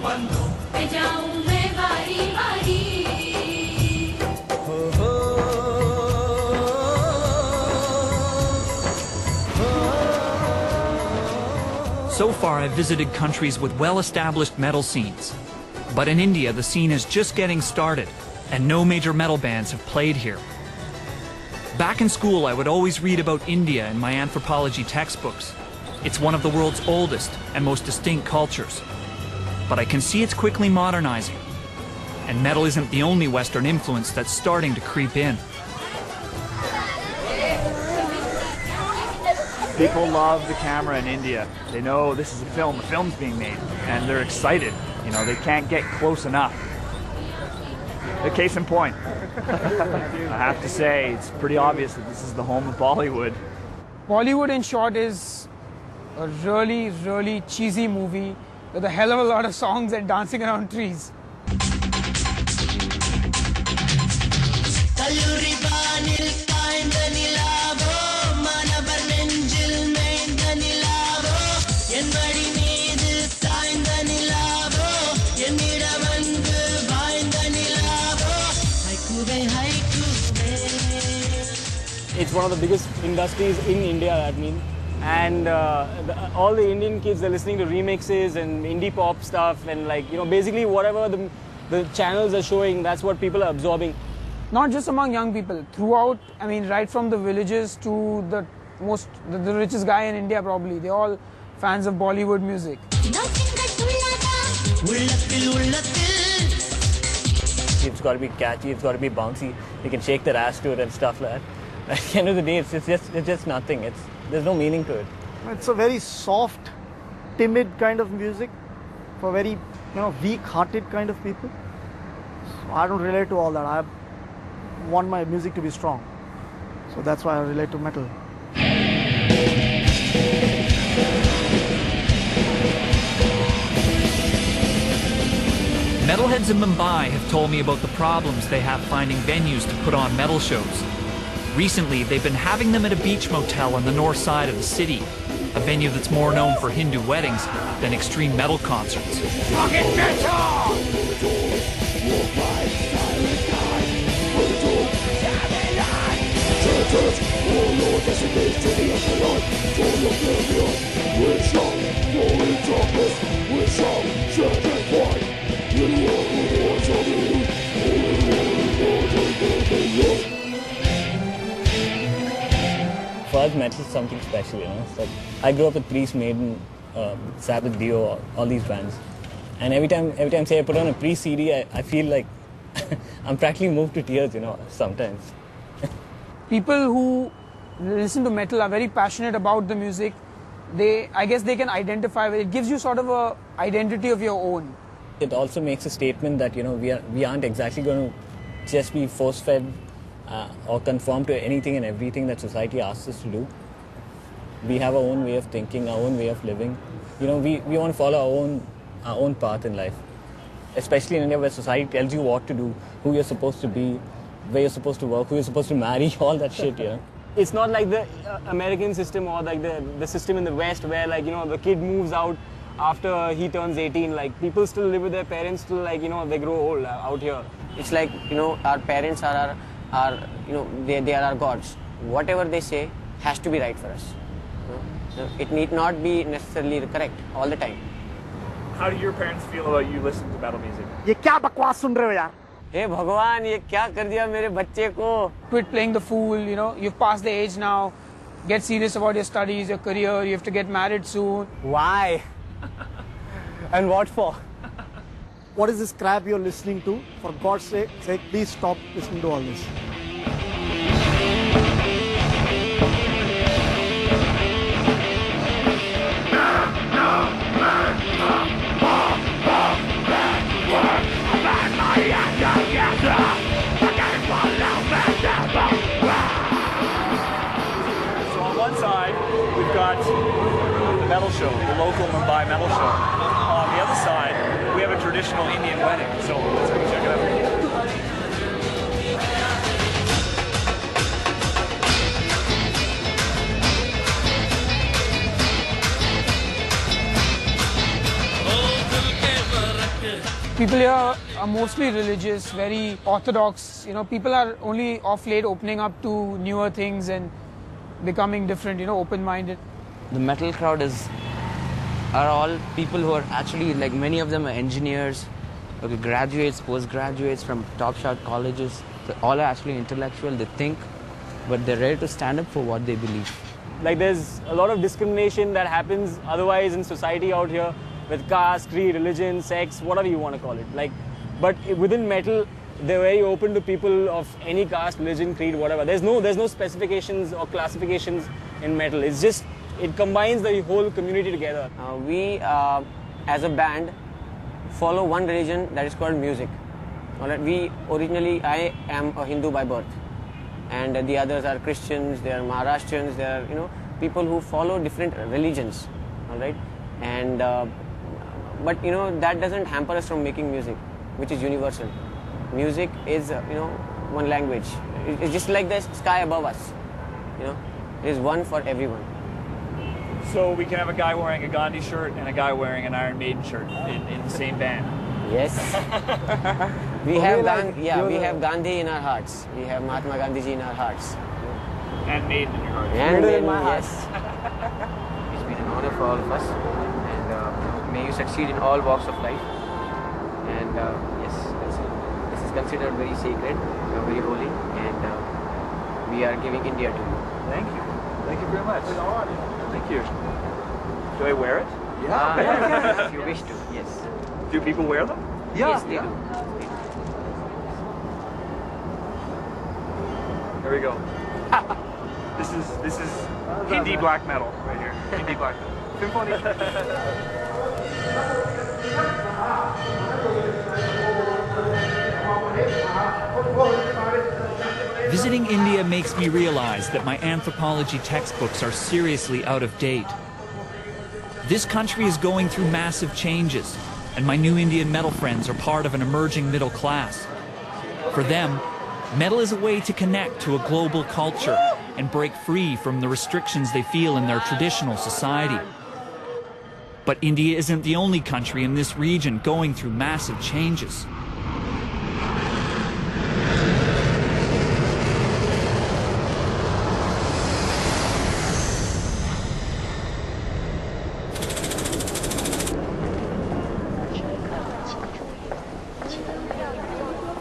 So far, I've visited countries with well-established metal scenes. But in India, the scene is just getting started, and no major metal bands have played here. Back in school, I would always read about India in my anthropology textbooks. It's one of the world's oldest and most distinct cultures. But I can see it's quickly modernizing. And metal isn't the only Western influence that's starting to creep in. People love the camera in India. They know this is a film's being made, and they're excited. You know, they can't get close enough. The case in point. I have to say, it's pretty obvious that this is the home of Bollywood. Bollywood, in short, is a really, really cheesy movie with a hell of a lot of songs and dancing around trees. It's one of the biggest industries in India, I mean. And all the Indian kids, they're listening to remixes and indie pop stuff, and like, you know, basically whatever the channels are showing, that's what people are absorbing. Not just among young people, throughout, I mean, right from the villages to the richest guy in India probably, they're all fans of Bollywood music. It's got to be catchy, it's got to be bouncy, you can shake the ass to it and stuff like that. At the end of the day, it's just nothing. There's no meaning to it. It's a very soft, timid kind of music for very, weak-hearted kind of people. So I don't relate to all that. I want my music to be strong. So that's why I relate to metal. Metalheads in Mumbai have told me about the problems they have finding venues to put on metal shows. Recently, they've been having them at a beach motel on the north side of the city, a venue that's more known for Hindu weddings than extreme metal concerts. Fucking metal! For us, metal is something special, you know. It's like, I grew up with Priest, Maiden, Sabbath, Dio, all these bands. And every time say I put on a Priest CD, I feel like I'm practically moved to tears, you know, sometimes. People who listen to metal are very passionate about the music. I guess they can identify with it. It gives you sort of a identity of your own. It also makes a statement that, you know, we aren't exactly going to just be force-fed or conform to anything and everything that society asks us to do. We have our own way of thinking, our own way of living. You know, we want to follow our own path in life. Especially in India, where society tells you what to do, who you're supposed to be, where you're supposed to work, who you're supposed to marry, all that shit, you know. It's not like the American system or like the system in the West where, like, you know, the kid moves out after he turns 18. Like, people still live with their parents till, like, you know, they grow old out here. It's like, you know, our parents are you know, they are our gods. Whatever they say has to be right for us. You know? It need not be necessarily correct all the time. How do your parents feel about you listening to metal music? ये क्या बकवास सुन रहे हो यार? Hey भगवान, ये क्या कर दिया मेरे बच्चे को? Quit playing the fool, you know, you've passed the age now. Get serious about your studies, your career, you have to get married soon. Why? And what for? What is this crap you're listening to? For God's sake, please stop listening to all this. So on one side, we've got the metal show, the local Mumbai metal show. On the other side, we have a traditional Indian wedding. So let's go check it out. People here are mostly religious, very orthodox. People are only of late opening up to newer things and becoming different, open-minded. The metal crowd are all people who are actually, like, many of them are engineers, graduates, postgraduates from top-shot colleges. They all are actually intellectual, they think, but they're ready to stand up for what they believe. Like, there's a lot of discrimination that happens otherwise in society out here with caste, creed, religion, sex, whatever you want to call it. But within metal, they're very open to people of any caste, religion, creed, whatever. There's no specifications or classifications in metal. It's just, it combines the whole community together. We, as a band, follow one religion that is called music. I am a Hindu by birth, and the others are Christians, they are Maharashtrians, they are people who follow different religions, all right. And but that doesn't hamper us from making music, which is universal. Music is one language. It's just like the sky above us. It is one for everyone. So we can have a guy wearing a Gandhi shirt and a guy wearing an Iron Maiden shirt in the same band. Yes. We have Gandhi in our hearts. We have Mahatma Gandhiji in our hearts. And Maiden in your heart. And Maiden, yes. It's been an honor for all of us, and may you succeed in all walks of life. And yes, this is considered very sacred, very holy, and we are giving India to you. Thank you. Thank you very much. Thank you. Do I wear it? Yeah. If you wish to, yes. Do people wear them? Yes, they do. There we go. This is Hindi black metal right here. Hindi black metal. Symphony. Visiting India makes me realize that my anthropology textbooks are seriously out of date. This country is going through massive changes, and my new Indian metal friends are part of an emerging middle class. For them, metal is a way to connect to a global culture and break free from the restrictions they feel in their traditional society. But India isn't the only country in this region going through massive changes.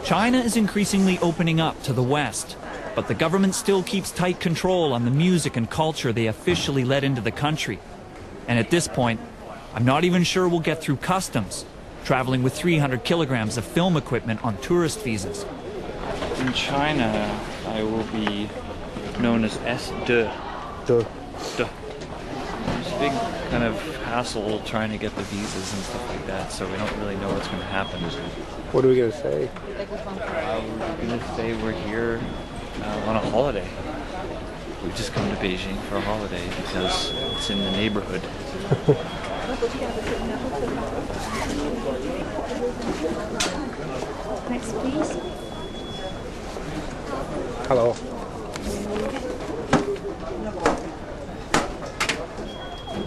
China is increasingly opening up to the West, but the government still keeps tight control on the music and culture they officially let into the country. And at this point, I'm not even sure we'll get through customs, traveling with 300 kilograms of film equipment on tourist visas. In China, I will be known as S2. It's a big kind of hassle trying to get the visas and stuff like that, so we don't really know what's going to happen. What are we going to say? We're going to say we're here on a holiday. We've just come to Beijing for a holiday because it's in the neighborhood. Next, please. Hello.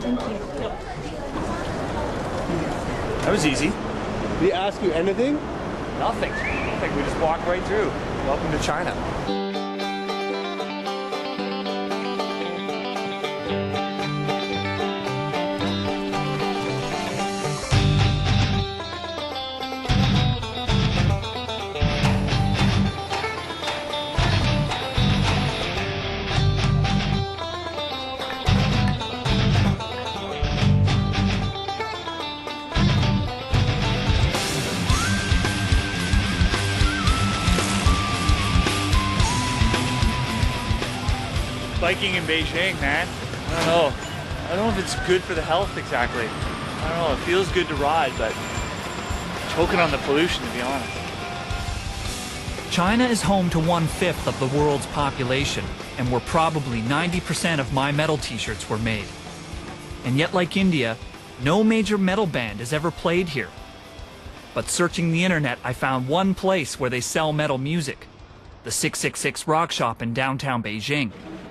Thank you. That was easy. Did he ask you anything? Nothing. We just walked right through. Welcome to China. Biking in Beijing, man. I don't know. I don't know if it's good for the health exactly. I don't know. It feels good to ride, but choking on the pollution, to be honest. China is home to 1/5 of the world's population, and where probably 90% of my metal t-shirts were made. And yet, like India, no major metal band has ever played here. But searching the internet, I found one place where they sell metal music: the 666 Rock Shop in downtown Beijing.